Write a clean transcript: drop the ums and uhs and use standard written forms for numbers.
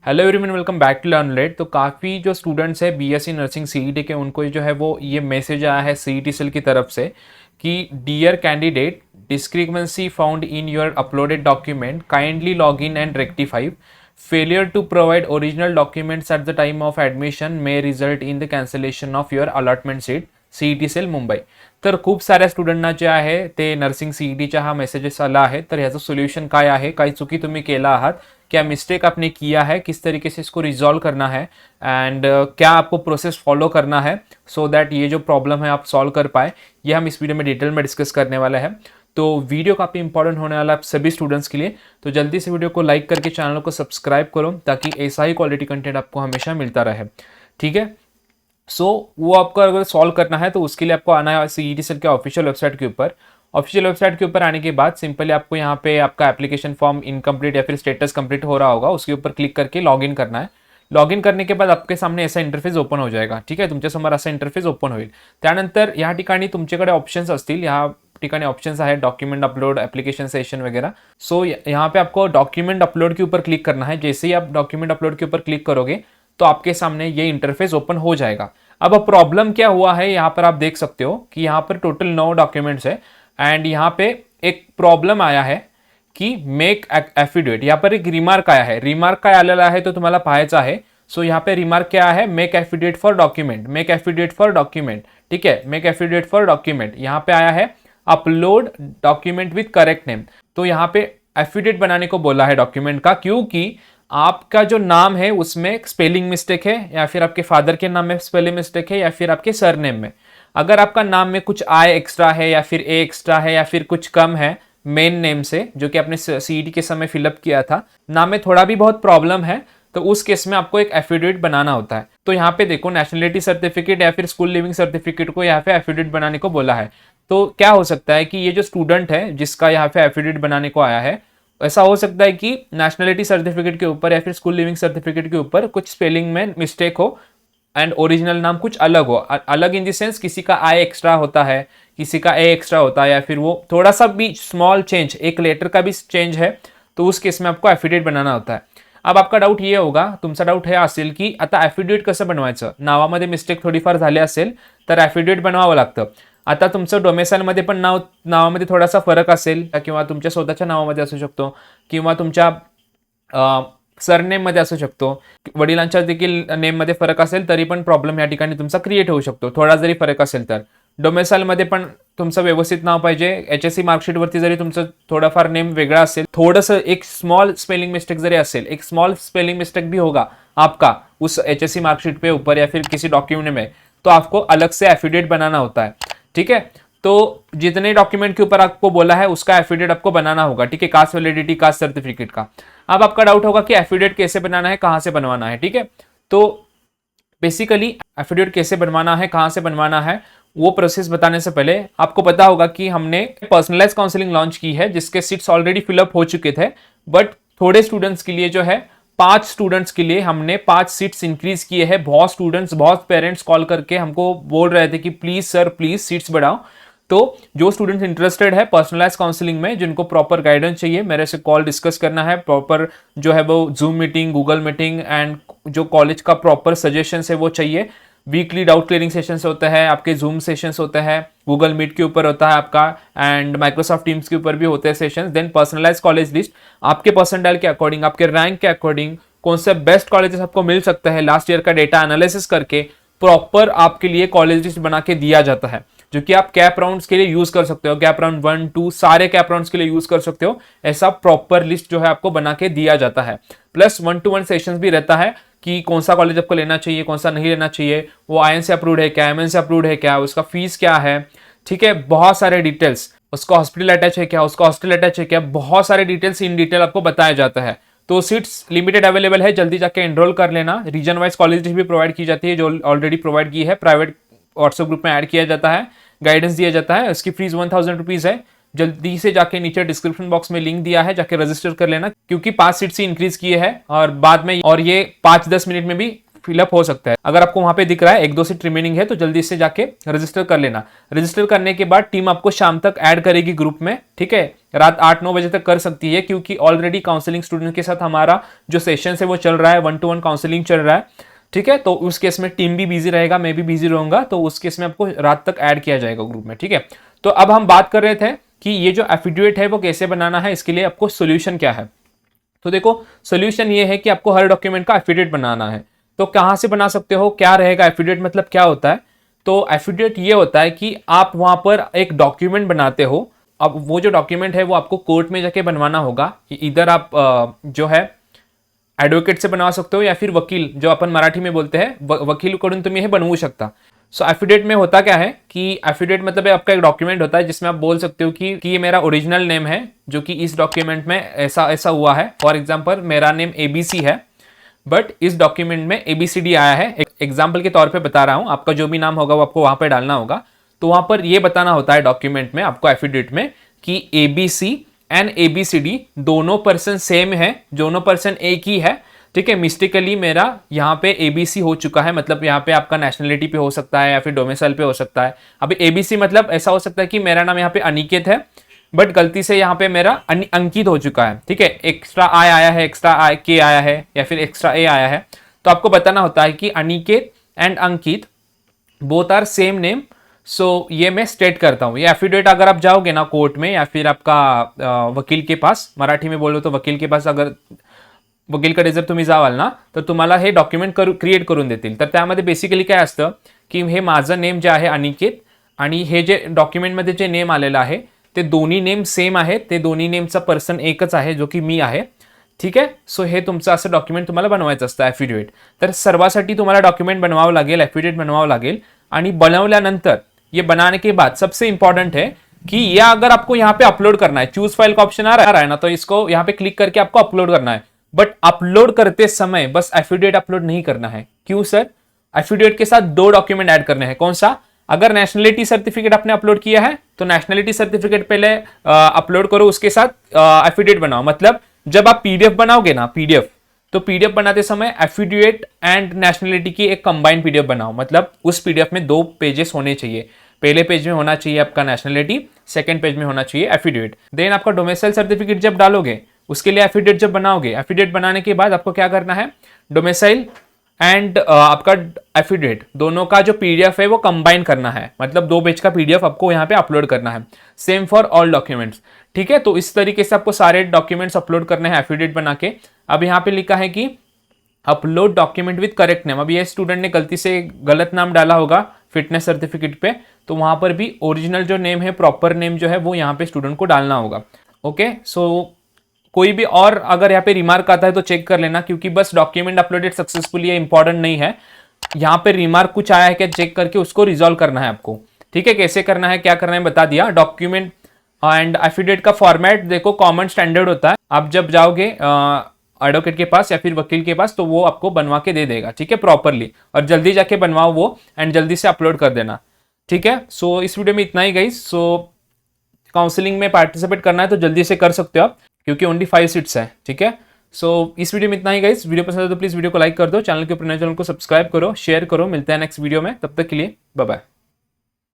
Hello everyone, welcome back to Learnlet. तो काफ़ी जो स्टूडेंट्स है बीएससी नर्सिंग सीईटी के, उनको जो है वो ये मैसेज आया है सीईटी सेल की तरफ से कि dear candidate, discrepancy found in your uploaded document, kindly log in and rectify. Failure to provide original documents at the time of admission may result in the cancellation of your allotment seat, CET cell Mumbai. तर खूप साऱ्या स्टुडंटना जे आहे ते nursing सीईटीचा हा messages आला आहे. तर ह्याचं सोल्युशन काय आहे, काही चुकी तुम्ही केला आहात, क्या मिस्टेक आपने किया है, किस तरीके से इसको रिजॉल्व करना है एंड क्या आपको प्रोसेस फॉलो करना है सो दैट ये जो प्रॉब्लम है आप सॉल्व कर पाए, ये हम इस वीडियो में डिटेल में डिस्कस करने वाले हैं. तो वीडियो काफ़ी इंपॉर्टेंट होने वाला है सभी स्टूडेंट्स के लिए. तो जल्दी से वीडियो को लाइक करके चैनल को सब्सक्राइब करो ताकि ऐसा ही क्वालिटी कंटेंट आपको हमेशा मिलता रहे. ठीक है. वो आपको अगर सॉल्व करना है तो उसके लिए आपको आना है सीईटी सेल के ऑफिशियल वेबसाइट के ऊपर. ऑफिशियल वेबसाइट के ऊपर आने के बाद सिंपली आपको यहाँ पे आपका एप्लीकेशन फॉर्म इनकम्प्लीट या फिर स्टेटस कंप्लीट हो रहा होगा, उसके ऊपर क्लिक करके लॉगिन करना है. लॉगिन करने के बाद आपके सामने ऐसा इंटरफेस ओपन हो जाएगा. ठीक आहे, तुमच्यासमोर असा इंटरफेस ओपन होईल. त्यानंतर या ठिकाणी तुमच्याकडे ऑप्शन्स असतील. या ठिकाणी ऑप्शंस है डॉक्यूमेंट अपलोड, एप्लीकेशन सेशन वगैरह. सो यहाँ पे आपको डॉक्यूमेंट अपलोड के ऊपर क्लिक करना है. जैसे ही आप डॉक्यूमेंट अपलोड के ऊपर क्लिक करोगे तो आपके सामने ये इंटरफेस ओपन हो जाएगा. अब प्रॉब्लम क्या हुआ है, यहाँ पर आप देख सकते हो कि यहाँ पर टोटल 9 डॉक्यूमेंट्स है एंड यहाँ पे एक प्रॉब्लम आया है की मेक एफिडेविट. यहाँ पर एक रिमार्क आया है. रिमार्क काय आलेला आहे तो तुम्हाला पाहायचा आहे. सो यहाँ पे रिमार्क क्या है, make affidavit for document, make affidavit for document. ठीक है, मेक एफिडेविट फॉर डॉक्यूमेंट. यहाँ पे आया है upload document with correct name. तो यहाँ पे एफिडेविट बनाने को बोला है डॉक्यूमेंट का, क्योंकि आपका जो नाम है उसमें स्पेलिंग मिस्टेक है, या फिर आपके फादर के नाम में स्पेलिंग मिस्टेक है, या फिर आपके सरनेम में. अगर आपका नाम में कुछ आई एक्स्ट्रा है या फिर ए एक्स्ट्रा है या फिर कुछ कम है मेन नेम से, जो कि आपने सीईटी के समय फिलअप किया था, नाम में थोड़ा भी बहुत प्रॉब्लम है, तो उस केस में आपको एक एफिडेविट बनाना होता है. तो यहाँ पे देखो, नेशनलिटी सर्टिफिकेट या फिर स्कूल लिविंग सर्टिफिकेट को यहाँ पे एफिडेविट बनाने को बोला है. तो क्या हो सकता है कि ये जो स्टूडेंट है जिसका यहाँ पे एफिडेविट बनाने को आया है, ऐसा हो सकता है कि नेशनलिटी सर्टिफिकेट के ऊपर या फिर स्कूल लिविंग सर्टिफिकेट के ऊपर कुछ स्पेलिंग में मिस्टेक हो एंड ओरिजिनल नाम कुछ अलग हो. अलग इन द सेंस किसी का आई एक्स्ट्रा होता है, किसी का ए एक्स्ट्रा होता है, या फिर वो थोड़ा सा भी स्मॉल चेंज, एक लेटर का भी चेंज है, तो उस केस में आपको एफिडेविट बनाना होता है. अब आपका डाऊट ये होगा, तुमचा डाऊट हे असेल की आता एफिडेविट कसं बनवायचं, नावामध्ये मिस्टेक थोडीफार झाली असेल तर एफिडेविट बनवावं लागतं. आता तुमचं डोमेसाईलमध्ये पण नावामध्ये थोडासा फरक असेल, किंवा तुमच्या स्वतःच्या नावामध्ये असू शकतो, किंवा तुमच्या सरनेममध्ये असू शकतो, वडिलांच्या देखील नेममध्ये फरक असेल तरी पण प्रॉब्लेम या ठिकाणी तुमचा क्रिएट होऊ शकतो, थोडा जरी फरक असेल तर. डोमेसाईलमध्ये पण तुमचं व्यवस्थित नाव पाहिजे. एचएससी मार्कशीटवरती जरी तुमचं थोडाफार नेम वेगळा असेल, थोडंसं एक स्मॉल स्पेलिंग मिस्टेक जरी असेल, एक स्मॉल स्पेलिंग मिस्टेक भी होगा आपका उस एचएससी मार्कशीट पे ऊपर या फिर किसी डॉक्यूमेंट में, तो आपको अलग से एफिडेविट बनाना होता है. ठीक है, तो जितने डॉक्यूमेंट के ऊपर आपको बोला है उसका एफिडेविट आपको बनाना होगा. ठीक है, कास्ट वैलिडिटी, कास्ट सर्टिफिकेट का. अब आपका डाउट होगा कि एफिडेविट कैसे बनाना है, कहां से बनवाना है. ठीक है, तो बेसिकली एफिडेविट कैसे बनवाना है, कहां से बनवाना है, वो प्रोसेस बताने से पहले आपको पता होगा कि हमने पर्सनलाइज काउंसलिंग लॉन्च की है, जिसके सीट्स ऑलरेडी फिलअप हो चुके थे. बट थोड़े स्टूडेंट्स के लिए जो है 5 स्टूडेंट्स के लिए हमने 5 सीट्स इंक्रीज किए हैं. बहुत स्टूडेंट्स, बहुत पेरेंट्स कॉल करके हमको बोल रहे थे कि प्लीज सर, प्लीज सीट्स बढ़ाओ. तो जो स्टूडेंट्स इंटरेस्टेड है पर्सनलाइज काउंसलिंग में, जिनको प्रॉपर गाइडेंस चाहिए, मेरे से कॉल डिस्कस करना है, प्रॉपर जो है वो zoom meeting, Google meeting and जो कॉलेज का प्रॉपर सजेशन है वो चाहिए. वीकली डाउट क्लियरिंग सेशंस होते हैं, आपके जूम सेशंस होते हैं, गूगल मीट के ऊपर होता है आपका, एंड माइक्रोसॉफ्ट टीम्स के ऊपर भी होते हैं sessions. Then personalise college list, आपके परसेंटाइल के अकॉर्डिंग, आपके रैंक के अकॉर्डिंग कौन से बेस्ट कॉलेजेस आपको मिल सकता है, लास्ट ईयर का डेटा एनालिसिस करके प्रॉपर आपके लिए कॉलेज लिस्ट बना के दिया जाता है, जो कि आप कैप राउंड्स के लिए यूज कर सकते हो. कैप राउंड 1, 2 सारे कैप राउंड्स के लिए यूज कर सकते हो. ऐसा प्रॉपर लिस्ट जो है आपको बना के दिया जाता है. प्लस 1-to-1 सेशंस भी रहता है कि कौन सा कॉलेज आपको लेना चाहिए, कौन सा नहीं लेना चाहिए, वो आईएन से अप्रूव्ड है क्या, एमएन से अप्रूव्ड है क्या, उसका फीस क्या है. ठीक है, बहुत सारे डिटेल्स, उसका हॉस्पिटल अटैच है क्या, उसका हॉस्टल अटैच है क्या, बहुत सारे डिटेल्स इन डिटेल आपको बताया जाता है. तो सीट्स लिमिटेड अवेलेबल है, जल्दी जाके एनरोल कर लेना. रीजन वाइज कॉलेज लिस्ट भी प्रोवाइड की जाती है, जो ऑलरेडी प्रोवाइड की है, प्राइवेट व्हाट्सएप ग्रुप में ऐड किया जाता है, गाइडेंस दिया जाता है. इसकी फीस 1000 रुपीज है. जल्दी से जाके नीचे डिस्क्रिप्शन बॉक्स में लिंक दिया है, जाके रजिस्टर कर लेना, क्योंकि 5 सीट्स ही इंक्रीज किए हैं और बाद में, और ये 5-10 मिनट में भी फिलअप हो सकता है। अगर आपको वहां पे दिख रहा है 1-2 सीट रिमेनिंग है तो जल्दी से जाके रजिस्टर कर लेना। रजिस्टर करने के बाद टीम आपको शाम तक ऐड करेगी ग्रुप में, ठीक है। रात 8-9 बजे तक कर सकती है, क्योंकि ऑलरेडी काउंसलिंग स्टूडेंट के साथ हमारा जो सेशन है वो चल रहा है, 1-to-1 काउंसलिंग चल रहा है, ठीक है। तो उस केस में टीम भी बिजी रहेगा, मैं भी बिजी रहूंगा, तो उस केस में आपको रात तक ऐड किया जाएगा ग्रुप में, ठीक है। तो अब हम बात कर रहे थे कि ये जो एफिडेविट है वो कैसे बनाना है, इसके लिए आपको सोल्यूशन क्या है। तो देखो सोल्यूशन ये है कि आपको हर डॉक्यूमेंट का एफिडेविट बनाना है। तो कहाँ से बना सकते हो, क्या रहेगा एफिडेविट, मतलब क्या होता है। तो एफिडेविट ये होता है कि आप वहां पर एक डॉक्यूमेंट बनाते हो। अब वो जो डॉक्यूमेंट है वो आपको कोर्ट में जाके बनवाना होगा। इधर आप जो है ॲडव्होकेट से बनवा सकते हो, या फिर वकील, जो अपन मराठी में बोलते हैं वकील कडून तुम्ही हे बनवू शकता। सो एफिडेविट में होता क्या है कि एफिडेविट मतलब आपका एक डॉक्यूमेंट होता है जिसमें आप बोल सकते हो कि ये मेरा ओरिजिनल नेम है, जो कि इस डॉक्यूमेंट में ऐसा ऐसा हुआ है। फॉर एग्जाम्पल मेरा नेम ABC है, बट इस डॉक्यूमेंट में ABCD आया है। एग्जाम्पल के तौर पे बता रहा हूं, आपका जो भी नाम होगा वो आपको वहां पे डालना होगा। तो वहां पर ये बताना होता है डॉक्यूमेंट में आपको एफिडेविट में कि ABC एंड ABCD दोनों पर्सन सेम है, दोनों पर्सन एक ही है, ठीक है। मिस्टेकली मेरा यहाँ पे ABC हो चुका है, मतलब यहाँ पे आपका नेशनलिटी पे हो सकता है या फिर डोमिसाइल पे हो सकता है। अभी ABC मतलब ऐसा हो सकता है कि मेरा नाम यहाँ पे अनिकेत है, बट गलती से यहाँ पे मेरा अंकित हो चुका है, ठीक है। एक्स्ट्रा I आया है, एक्स्ट्रा K आया है, या फिर एक्स्ट्रा A आया है। तो आपको बताना होता है कि Aniket and Ankit both are same name. So ये मैं स्टेट करता हूँ। ये एफिडेविट अगर आप जाओगे ना कोर्ट में या फिर आपका वकील के पास, मराठी में बोलो तो वकील के पास, अगर वकीलकडे जर तुम्ही जावाल ना तर तुम्हाला हे डॉक्युमेंट क्रिएट करून देतील। तर त्यामध्ये बेसिकली काय असतं की हे माझं नेम जे आहे अनिकेत, आणि हे जे डॉक्युमेंटमध्ये जे नेम आलेलं आहे ते दोन्ही नेम सेम आहेत, ते दोन्ही नेमचा पर्सन एकच आहे जो की मी आहे, ठीक आहे। सो हे तुमचं असं डॉक्युमेंट तुम्हाला बनवायचं असतं एफिडेविट। तर सर्वासाठी तुम्हाला डॉक्युमेंट बनवावं लागेल, एफिडेविट बनवावं लागेल। आणि बनवल्यानंतर ये बनाने के बाद सबसे इंपॉर्टेंट है कि ये अगर आपको यहाँ पे अपलोड करना है, चूज फाइल का ऑप्शन आ रहा है ना, तो इसको यहाँ पे क्लिक करके आपको अपलोड करना है। बट अपलोड करते समय बस एफिडेविट अपलोड नहीं करना है। क्यों सर? एफिडेविट के साथ 2 डॉक्यूमेंट ऐड करने हैं। कौन सा? अगर नेशनलिटी सर्टिफिकेट आपने अपलोड किया है तो नेशनलिटी सर्टिफिकेट पहले अपलोड करो, उसके साथ एफिडेविट बनाओ। मतलब जब आप पीडीएफ बनाओगे ना, पीडीएफ, तो पीडीएफ बनाते समय एफिडेविट एंड नेशनलिटी की एक कंबाइंड पीडीएफ बनाओ। मतलब उस पीडीएफ में 2 पेजेस होने चाहिए। पहले पेज में होना चाहिए आपका नेशनलिटी, सेकंड पेज में होना चाहिए एफिडेविट। देन आपका डोमिसाइल सर्टिफिकेट जब डालोगे उसके लिए एफिडेविट जब बनाओगे, एफिडेविट बनाने के बाद आपको क्या करना है, डोमिसाइल एंड आपका एफिडेविट दोनों का जो पीडीएफ है वो कंबाइन करना है। मतलब 2 पेज का पीडीएफ आपको यहाँ पे अपलोड करना है। सेम फॉर ऑल डॉक्यूमेंट्स, ठीक है। तो इस तरीके से आपको सारे डॉक्यूमेंट्स अपलोड करने हैं एफिडेविट बना के। अब यहाँ पे लिखा है कि upload document with correct name. अब ये स्टूडेंट ने गलती से गलत नाम डाला होगा फिटनेस सर्टिफिकेट पे, तो वहां पर भी ओरिजिनल जो नेम है, प्रॉपर नेम जो है वो यहाँ पे स्टूडेंट को डालना होगा। ओके, सो कोई भी और अगर यहाँ पे रिमार्क आता है तो चेक कर लेना, क्योंकि बस डॉक्यूमेंट अपलोडेड सक्सेसफुली ये इंपॉर्टेंट नहीं है। यहाँ पे रिमार्क कुछ आया है क्या चेक करके उसको रिजॉल्व करना है आपको, ठीक है। कैसे करना है, क्या करना है बता दिया। डॉक्यूमेंट एंड एफिडेविट का फॉर्मेट देखो कॉमन स्टैंडर्ड होता है। आप जब जाओगे एडवोकेट के पास या फिर वकील के पास तो वो आपको बनवा के दे देगा, ठीक है, प्रॉपरली। और जल्दी जाके बनवाओ वो एंड जल्दी से अपलोड कर देना, ठीक है। सो इस वीडियो में इतना ही गाइस। सो काउंसलिंग में पार्टिसिपेट करना है तो जल्दी से कर सकते हो आप, क्योंकि ओनली 5 सीट्स है, ठीक है। सो इस वीडियो में इतना ही गाइस। वीडियो पसंद है तो प्लीज वीडियो को लाइक कर दो, चैनल के ऊपर नए चैनल को सब्सक्राइब करो, शेयर करो। मिलते हैं नेक्स्ट वीडियो में, तब तक के लिए बाय बाय।